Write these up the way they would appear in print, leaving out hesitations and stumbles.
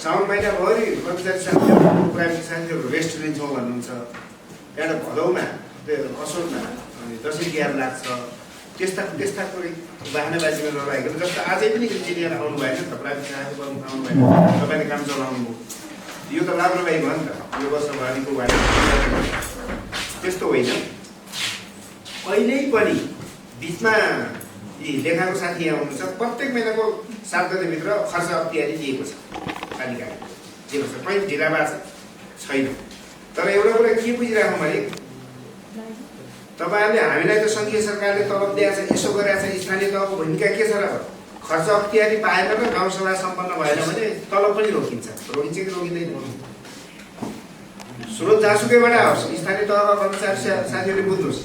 साउन महिनाभरि कर्मचारी साथीहरू प्राइभेट साथीहरू रेस्ट लिन्छौँ भन्नुहुन्छ। एउटा भदौमा असोजमा अनि दसैँ तिहार लाग्छ, त्यस्ता कुरै बाहनाबाजीमा नलागिकन जस्तो आजै पनि इन्जिनियर आउनु भएन नि त, प्राइभेट साथी गर्नु आउनु भएन, तपाईँले काम चलाउनु भयो, यो त लापरवाही भयो नि त। यो वर्षभरिको बारे त्यस्तो होइन। अहिले पनि बिचमा यी लेखाको साथी यहाँ हुनुहुन्छ, प्रत्येक महिनाको 7 गतेभित्र खर्च अख्तियारी दिएको छ पालिकाले, दिएको छ, कहीँ ढिलाबाज छैन। तर एउटा कुरा के बुझिराखौँ भने तपाईँहरूले हामीलाई त सङ्घीय सरकारले तलब दिएको छ, यसो गरेको छ, स्थानीय तहको भूमिका के छ र? खर्च अख्तियारी पाएन र गाउँसभा सम्पन्न भएन भने तलब पनि रोकिन्छ। रोकिन्छ कि रोकिँदैन? स्रोत जहाँसुकैबाट आओस्, स्थानीय तहका कर्मचारी साथीहरूले बुझ्नुहोस्,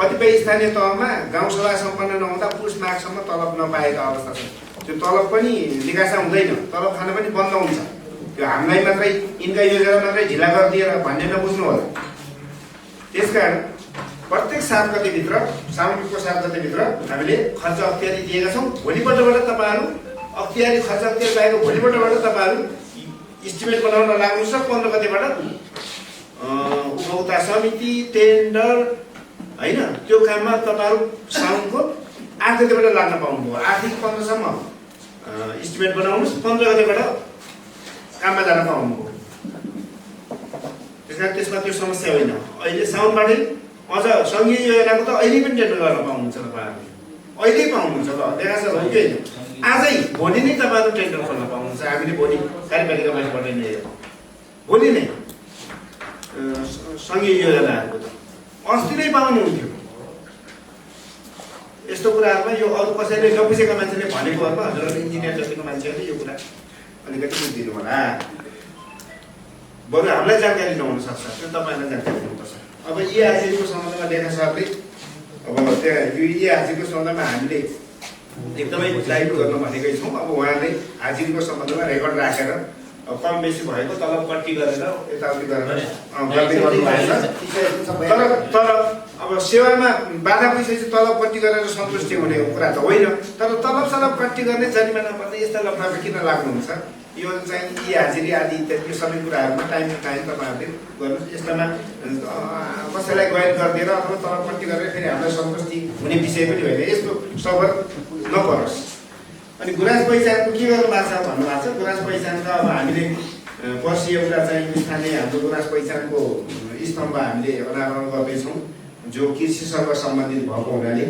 कतिपय स्थानीय तहमा गाउँसभा सम्पन्न नहुँदा पुस माघसम्म तलब नपाएका अवस्था छ। त्यो तलब पनि निकासा हुँदैन, तलब खान पनि बन्द हुन्छ। त्यो हामीलाई मात्रै यिनका योजना मात्रै ढिला गरिदिएर भन्ने नबुझ्नु होला। त्यसकारण प्रत्येक 7 गतेभित्र, साउनको 7 गतेभित्र हामीले खर्च अख्तियारी दिएका छौँ। भोलिपल्टबाट तपाईँहरू खर्च अख्तियारी पाएको भोलिपल्टबाट तपाईँहरू इस्टिमेट बनाउन लाग्नुहोस् र 15 गतेबाट उपभोक्ता समिति, टेन्डर होइन, त्यो काममा तपाईँहरू साउनको 8 गतेबाट लाग्न पाउनुभयो। 8 देखि 15 सम्म इस्टिमेट बनाउनुहोस्, 15 गतेबाट काममा जान पाउनुभयो। त्यसकारण त्यसमा त्यो समस्या होइन। अहिले साउनबाटै अझ सङ्घीय योजनाको त अहिले पनि टेन्डर गर्न पाउनुहुन्छ तपाईँहरूले, अहिले पाउनुहुन्छ। ल देखा छ के आजै भोलि नै तपाईँहरू टेन्डर खोल्न पाउनुहुन्छ। हामीले भोलि कार्यपालिकाबाट पठाइने भोलि नै सङ्घीय योजनाहरूको त अस्ति नै पाउनुहुन्थ्यो। यस्तो कुराहरूमा यो अरू कसैले नबुझेका मान्छेले भनेकोहरूमा हजुरहरू इन्जिनियर जतिको मान्छेहरूले यो कुरा अलिकति बुझिदिनु होला। बरु हामीलाई जानकारी नहुन सक्छ, त्यो तपाईँहरूलाई जानकारी हुनुपर्छ। अब यी हाजिरको सम्बन्धमा लेखा सरले अब त्यहाँ यी हाजिरको सम्बन्धमा हामीले एकदमै लाइभ गर्न भनेकै छौँ। अब उहाँले हाजिरको सम्बन्धमा रेकर्ड राखेर कम बेसी भएको तलब कट्टी गरेर यताउति गरेर गर्दै गर्नुभएको छ। तर अब सेवामा बाधा भइसकेपछि तलब कट्टी गरेर सन्तुष्टि हुने कुरा त होइन। तर तलब सलब कट्टी गर्ने, जरिमाना पर्ने यस्ता लफडामा किन लाग्नुहुन्छ? यो चाहिँ यी हाजिरी आदि इत्यादि यो सबै कुराहरूमा टाइम टु टाइम तपाईँहरूले गर्नुहोस्। यस्तामा कसैलाई गैर गरिदिएर अथवा तलब कट्टी गरेर फेरि हामीलाई सन्तुष्टि हुने विषय पनि होइन। यस्तो सफर नपरोस्। अनि गुराँस पहिचानको के गर्नु भएको छ भन्नुभएको छ। गुराँस पहिचान त अब हामीले पर्सि एउटा चाहिँ स्थानीय हाम्रो गुराँस पहिचानको स्तम्भ हामीले अनावरण गर्दैछौँ, जो कृषिसँग सम्बन्धित भएको हुनाले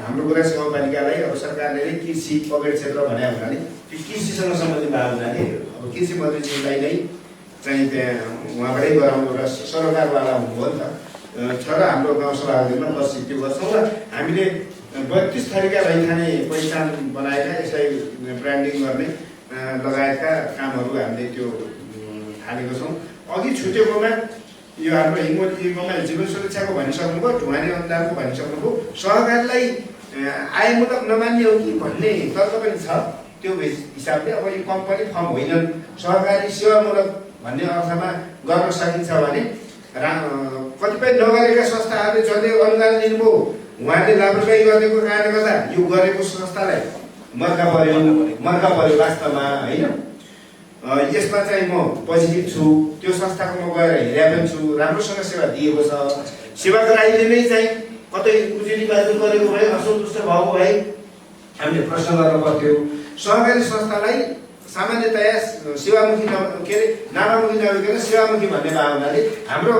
हाम्रो गुराँस गाउँपालिकालाई अब सरकारले नै कृषि पकेट क्षेत्र भने हुनाले त्यो कृषिसँग सम्बन्धित भएको हुनाले अब कृषि मन्त्रीज्यूलाई नै चाहिँ त्यहाँ उहाँबाटै गराउनु एउटा सरोकारवाला हुनुभयो नि त छ र हाम्रो गाउँसभाहरूमा पर्सि त्यो गर्छौँ। र हामीले 32 थरीका रैथाने पहिचान बनाएका, यसलाई ब्रान्डिङ गर्ने लगायतका कामहरू हामीले त्यो थालेको छौँ। अघि छुटेकोमा यो हाम्रो हिङ्गोलीमा जीवन सुरक्षाको भनिसक्नुभयो, ढुवानी अनुदानको भनिसक्नुभयो, सहकारीलाई आयमूलक नमान्ने हो कि भन्ने तर्क पनि छ। त्यो हिसाबले अब यो कम्पनी फर्म होइनन्, सहकारी सेवामूलक भन्ने अर्थमा गर्न सकिन्छ भने कतिपय नगरेका संस्थाहरूले जसले अनुदान दिनुभयो उहाँले लापरवाही गरेको कारणले गर्दा यो गरेको संस्थालाई मर्का पर्यो वास्तवमा होइन। यसमा चाहिँ म पोजिटिभ छु, त्यो संस्थाको म गएर हेरेको पनि छु, राम्रोसँग सेवा दिएको छ। सेवाग्राहीले नै चाहिँ कतै उजुरीबाजी गरेको भए, असन्तुष्ट भएको भए हामीले प्रश्न गर्न पर्थ्यो। सहकारी संस्थालाई सामान्यतया सेवामुखी के अरे नामामुखी नभइकन सेवामुखी भन्ने भावनाले हाम्रो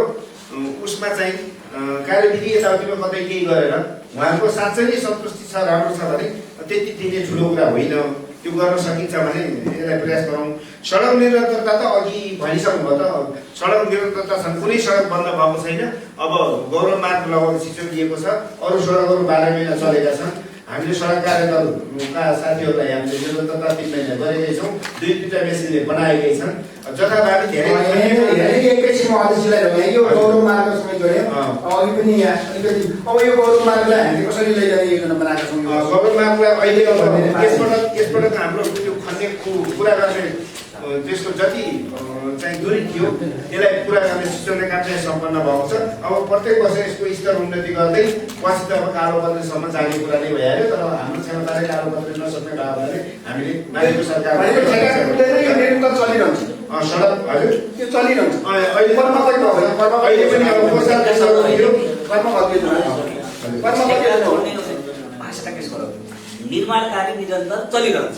उसमा चाहिँ कार्यविधि यताउतिमा कतै केही गरेर उहाँको साँच्चै नै सन्तुष्टि छ, राम्रो छ भने त्यति दिने ठुलो कुरा होइन। त्यो गर्न सकिन्छ भने यसलाई प्रयास गरौँ। सडक निरन्तरता त अघि भनिसक्नुभयो त, सडक निरन्तरता छन्, कुनै सडक बन्द भएको छैन। अब गौरव मार्ग लगाउने सिचो दिएको छ, अरू सडकहरू 12 महिना चलेका छन्। हामीले सडक कार्यदलका साथीहरूलाई हामीले निरन्तरता 3 महिना गरेकै छौँ। 2-2टा मेसिनले बनाएकै छन्। जथाभावी धेरै एकैछिनमा अध्यक्षलाई यो गौरव मार्गसँग जोड्यौँ। अघि पनि यहाँ अलिकति अब यो गौरव मार्गलाई हामीले कसरी लैजाने योजना बनाएका छौँ। गौरव मार्गलाई अहिले यसबाट हाम्रो त्यो खन्नेको पुरा गर्ने त्यसको जति चाहिँ दूरी थियो त्यसलाई पुरा गर्ने सिस्टमले काम चाहिँ सम्पन्न भएको छ। अब प्रत्येक वर्ष यसको स्तर उन्नति गर्दै पछि त अब कालोपत्रेसम्म जाने कुरा नै भइहाल्यो। तर हाम्रो क्षमताले कालोपत्रे नसक्ने भावनाले हामीले माथिको सरकार चलिरहन्छ सडक हजुर त्यो चलिरहन्छ अहिले कर्म कति भयो अहिले पनि अब कोसा कर्म कति निर्माण कार्य निरन्तर चलिरहन्छ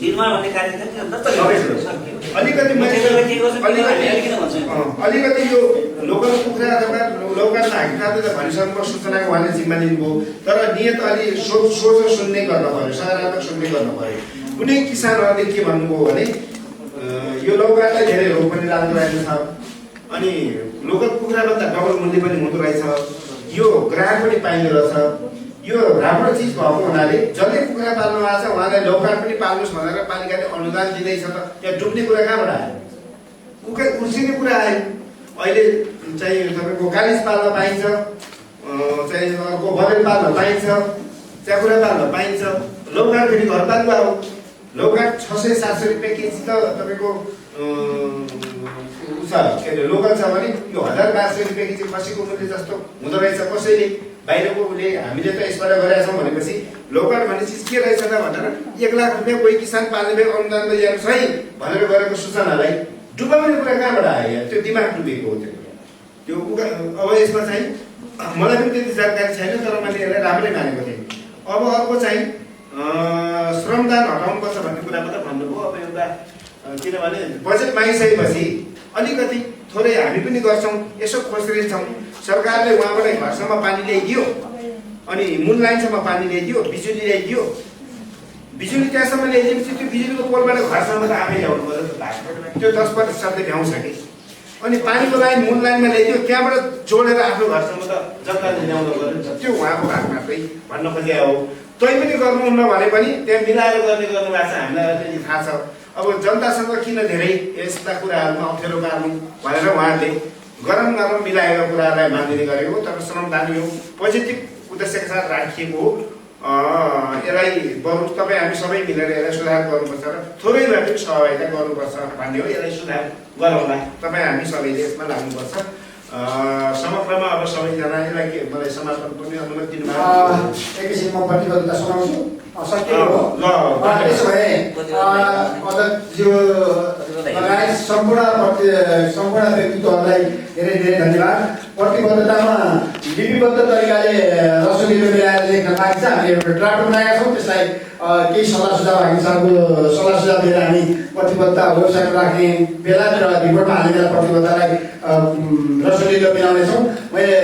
निर्माण भन्ने कार्य निरन्तर चलिरहन्छ अलिकति यो लोकल कुखुरा अथवा लौका हाकिखाँदा त भनिसकेको सूचनाको उहाँले जिम्मा लिनुभयो तर नियत अलि सोझो सुन्ने गर्नु पर्यो सकारात्मक सुन्ने गर्नु पर्यो कुनै किसानहरूले के भन्नुभयो भने यो लौकालाई धेरै रोग पनि लाग्दो रहेछ अनि लोकल कुखुराभन्दा डबल मूल्य पनि हुँदो रहेछ यो ग्राहक पनि पाइँदो रहेछ यो राम्रो चिज भएको हुनाले जसले कुखुरा पाल्नु भएको छ उहाँलाई लौका पनि पाल्नुहोस् भनेर पालिकाले अनुदान दिँदैछ त त्यहाँ डुब्ने कुरा कहाँबाट आयो उर्सिने कुरा आयो अहिले चाहिँ तपाईँको कालिज पाल्न पाइन्छ चाहिँ अर्को बरेल पाल्न पाइन्छ च्याकुरा पाल्न पाइन्छ लौका फेरि घरपालुवा हो लौका 600-700 रुपियाँ केजी त तपाईँको के अरे लोकल छ भने यो 1000-1200 रुपियाँ केजी खसीको मूल्य जस्तो हुँदो रहेछ कसैले बाहिरको उसले हामीले त यसबाट गरेका छौँ भनेपछि लोकल भन्ने चिज के रहेछ त भनेर 1 लाख रुपियाँ कोही किसान पाल्ने भए अनुदान ल्याउनुहोस् है भनेर गरेको सूचनालाई डुबाउने कुरा कहाँबाट आयो त्यो दिमाग डुबेको हो त्यो अब यसमा चाहिँ मलाई पनि त्यति जानकारी छैन तर मैले यसलाई राम्रै मानेको थिएँ अब अर्को चाहिँ श्रमदान हटाउनुपर्छ भन्ने कुरा मात्रै भन्नुभयो अब एउटा किनभने बजेट मागिसकेपछि अलिकति थोरै हामी पनि गर्छौँ यसो खोज्दैछौँ सरकारले उहाँबाट घरसम्म पानी ल्याइदियो अनि मूल लाइनसम्म पानी ल्याइदियो बिजुली ल्याइदियो बिजुली त्यहाँसम्म ल्याइदिएपछि त्यो बिजुलीको पोलबाट घरसम्म त आफै ल्याउनु पर्यो त्यो 10% भ्याउँछ कि अनि पानीको लाइन मूल लाइनमा ल्याइदियो त्यहाँबाट जोडेर आफ्नो घरसम्म त जनताले ल्याउनु पर्यो त्यो उहाँको भाग मात्रै भन्न खोजे हो तै पनि गर्नुहुन्न भने पनि त्यहाँ मिलाएर गर्ने गर्नुभएको छ हामीलाई अलि थाहा छ अब जनतासँग किन धेरै यस्ता कुराहरूमा अप्ठ्यारो पार्नु भनेर उहाँहरूले गरम मिलाएका कुराहरूलाई मानिने गरेको तर श्रमदान यो पोजिटिभ उद्देश्यका साथ राखिएको हो यसलाई बरु तपाईँ हामी सबै मिलेर यसलाई सुधार गर्नुपर्छ र थोरै भए पनि सहभागिता गर्नुपर्छ भन्ने हो यसलाई सुधार गरौँला तपाईँ हामी सबैले यसमा लाग्नुपर्छ समग्रमा अब सबैजना यसलाई के मलाई समापन पनि अनुमति दिनुभयो एकैछिन म प्रतिबद्धता सुनाउँछु सकिएको हो त्यसो भए अध्यक्षज्यू लगायत सम्पूर्ण व्यक्तित्वहरूलाई धेरै धेरै धन्यवाद प्रतिबद्धतामा लिपिबद्ध तरिकाले रसुलीले मिलाएर लेख्न लागि चाहिँ हामीले एउटा ड्राफ्ट बनाएका छौँ त्यसलाई केही सल्लाह सुझाव हामी साहबको सल्लाह सुझाव दिएर हामी प्रतिबद्धता वेबसाइट राख्ने बेला र रिपोर्टमा हालेर प्रतिबद्धतालाई रसुलीले मिलाउनेछौँ मैले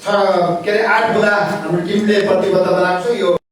8 बुँदा हाम्रो टिमले प्रतिबद्ध बनाएको छु यो